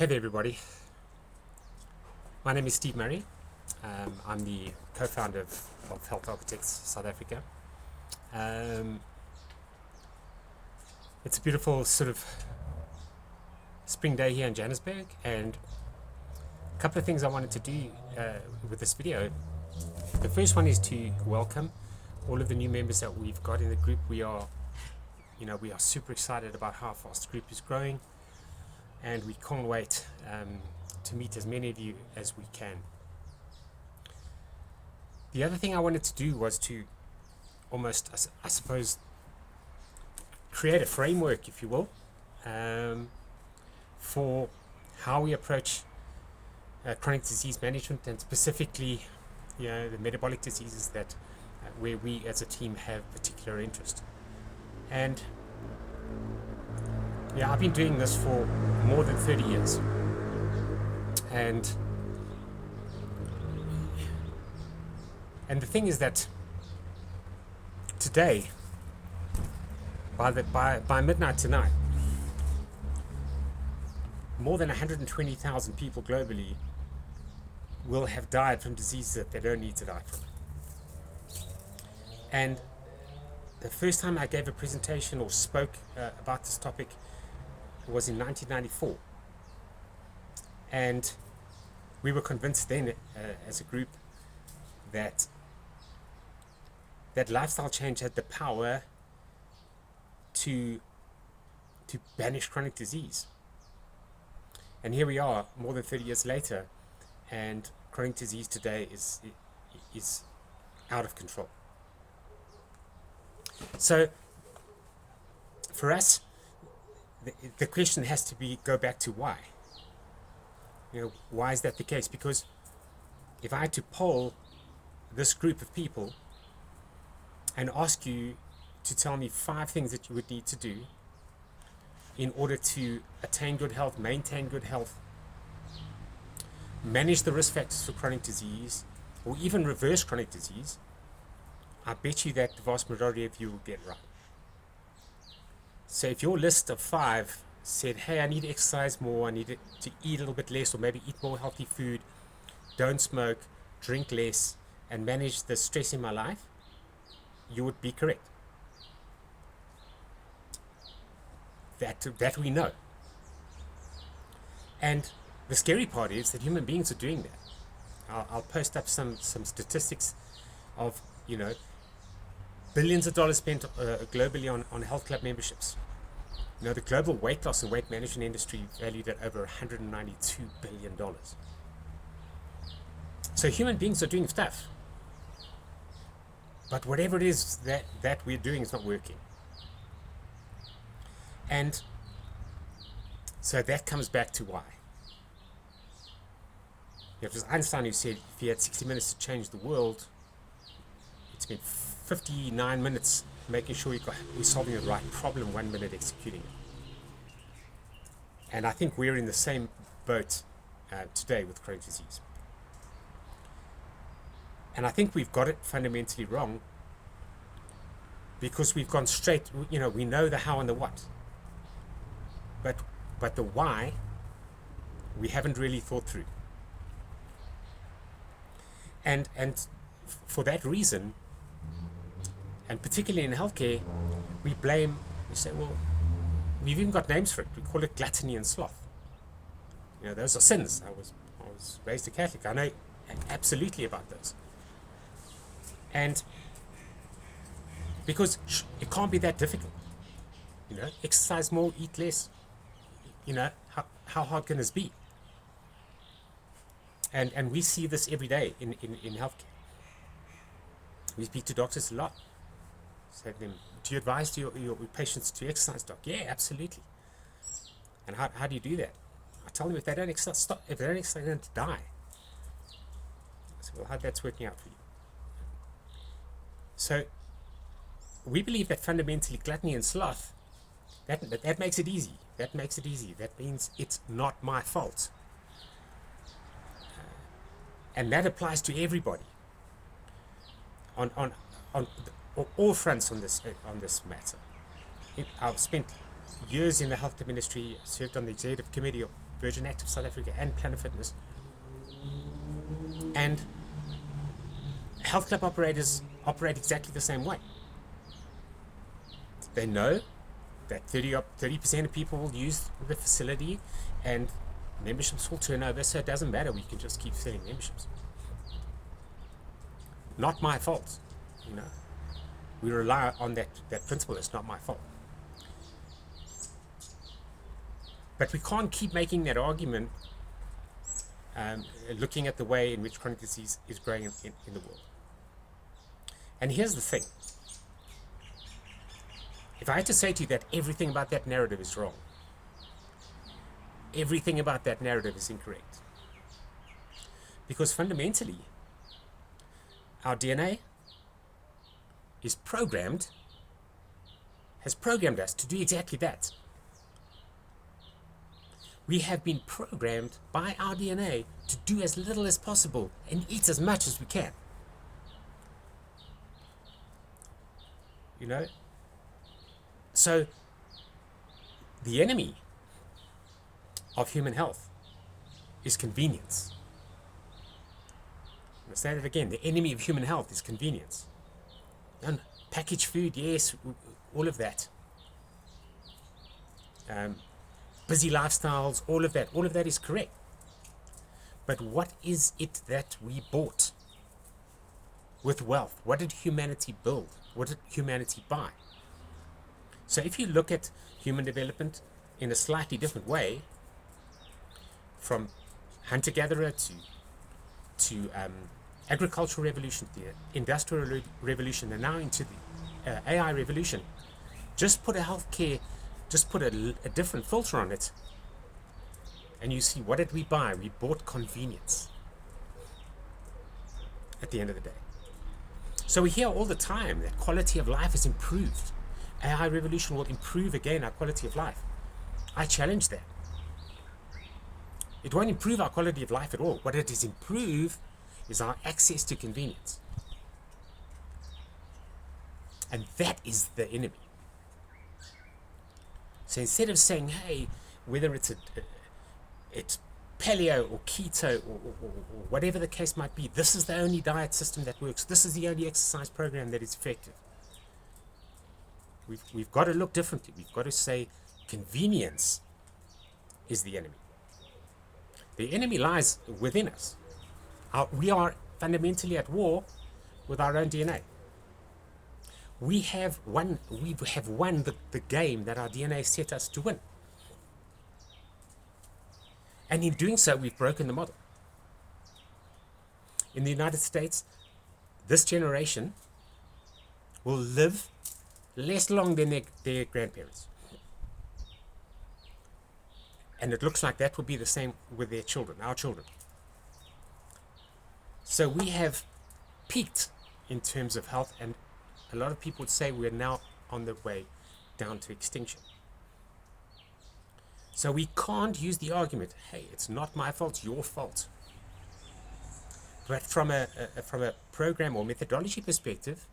Hey there, everybody. My name is Steve Murray. I'm the co-founder of Health Architects South Africa. It's a beautiful sort of spring day here in Johannesburg, and a couple of things I wanted to do with this video. The first one is to welcome all of the new members that we've got in the group. We are super excited about how fast the group is growing, and we can't wait to meet as many of you as we can. The other thing I wanted to do was to almost, I suppose, create a framework, if you will, for how we approach chronic disease management, and specifically, the metabolic diseases that where we as a team have particular interest. And I've been doing this for more than 30 years. And the thing is that today, by midnight tonight, more than 120,000 people globally will have died from diseases that they don't need to die from. And the first time I gave a presentation or spoke about this topic was in 1994. And we were convinced then as a group that lifestyle change had the power to banish chronic disease. And here we are, more than 30 years later, and chronic disease today is out of control. So for us, the question has to go back to why. Why is that the case? Because if I had to poll this group of people and ask you to tell me 5 things that you would need to do in order to attain good health, maintain good health, manage the risk factors for chronic disease, or even reverse chronic disease, I bet you that the vast majority of you will get right. So if your list of 5 said, hey, I need to exercise more, I need to eat a little bit less, or maybe eat more healthy food, don't smoke, drink less, and manage the stress in my life, you would be correct. That we know. And the scary part is that human beings are doing that. I'll post up some statistics of, billions of dollars spent globally on health club memberships. The global weight loss and weight management industry valued at over $192 billion. So human beings are doing stuff. But whatever it is that we're doing is not working. And so that comes back to why. It was Einstein who said if he had 60 minutes to change the world, he'd spend 59 minutes making sure we're solving the right problem, 1 minute executing it. And I think we're in the same boat today with chronic disease. And I think we've got it fundamentally wrong because we've gone straight, we know the how and the what. But the why, we haven't really thought through. And for that reason, and particularly in healthcare, we say, well, we've even got names for it. We call it gluttony and sloth. Those are sins. I was raised a Catholic. I know absolutely about those. And because it can't be that difficult. Exercise more, eat less. How hard can this be? And we see this every day in healthcare. We speak to doctors a lot. Say to them, do you advise your patients to exercise, doc? Yeah, absolutely. And how do you do that? I tell them if they don't exercise, they're going to die. I say, well, how that's working out for you? So we believe that fundamentally gluttony and sloth, that makes it easy. That makes it easy. That means it's not my fault. And that applies to everybody. On all fronts on this matter. I've spent years in the health ministry, served on the executive committee Virgin Active South Africa and Planet Fitness. And health club operators operate exactly the same way. They know that 30% of people will use the facility and memberships will turn over, so it doesn't matter, we can just keep selling memberships. Not my fault, you know. We rely on that principle. It's not my fault. But we can't keep making that argument looking at the way in which chronic disease is growing in the world. And here's the thing. If I had to say to you that everything about that narrative is wrong, everything about that narrative is incorrect. Because fundamentally, our DNA is has programmed us to do exactly that. We have been programmed by our DNA to do as little as possible and eat as much as we can. You know? So, the enemy of human health is convenience. I'll say that again. The enemy of human health is convenience. And packaged food, yes, all of that. Busy lifestyles, all of that is correct. But what is it that we bought with wealth? What did humanity build? What did humanity buy? So if you look at human development in a slightly different way, from hunter-gatherer to agricultural revolution, the industrial revolution, and now into the AI revolution, just put a different filter on it, and you see, what did we buy? We bought convenience at the end of the day. So we hear all the time that quality of life is improved. AI revolution will improve again our quality of life. I challenge that. It won't improve our quality of life at all. What it is improve is our access to convenience. And that is the enemy. So instead of saying, hey, whether it's paleo or keto or whatever the case might be, this is the only diet system that works. This is the only exercise program that is effective. We've got to look differently. We've got to say convenience is the enemy. The enemy lies within us. We are fundamentally at war with our own DNA. We have won the game that our DNA set us to win. And in doing so, we've broken the model. In the United States, this generation will live less long than their grandparents. And it looks like that will be the same with their children, our children. So we have peaked in terms of health, and a lot of people would say we're now on the way down to extinction. So we can't use the argument, hey, it's not my fault, it's your fault. But from a program or methodology perspective,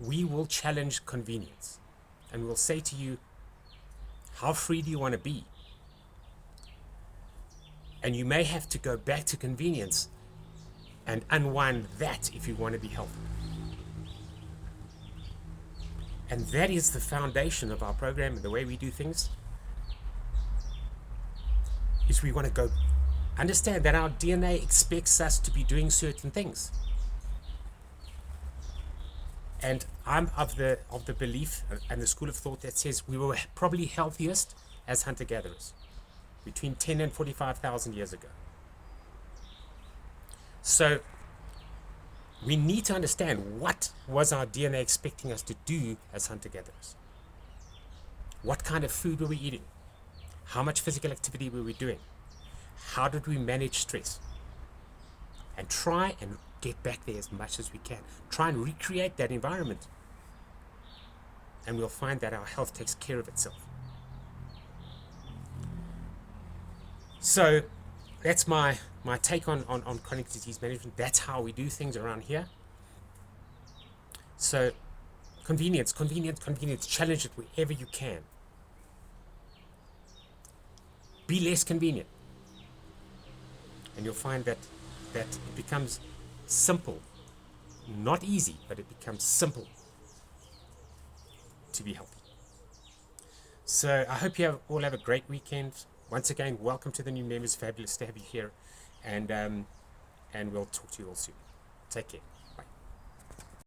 we will challenge convenience. And we'll say to you, how free do you want to be? And you may have to go back to convenience and unwind that if you want to be healthy. And that is the foundation of our program and the way we do things. Is we want to go understand that our DNA expects us to be doing certain things. And I'm of the belief and the school of thought that says we were probably healthiest as hunter-gatherers between 10 and 45,000 years ago. So we need to understand, what was our DNA expecting us to do as hunter-gatherers? What kind of food were we eating? How much physical activity were we doing? How did we manage stress? And try and get back there as much as we can. Try and recreate that environment. And we'll find that our health takes care of itself. So that's my take on chronic disease management. That's how we do things around here. So convenience. Challenge it wherever you can. be less convenient. And you'll find that it becomes simple, not easy, but it becomes simple to be healthy. So I hope you all have a great weekend. Once again, welcome to the new members. Fabulous to have you here, and we'll talk to you all soon. Take care.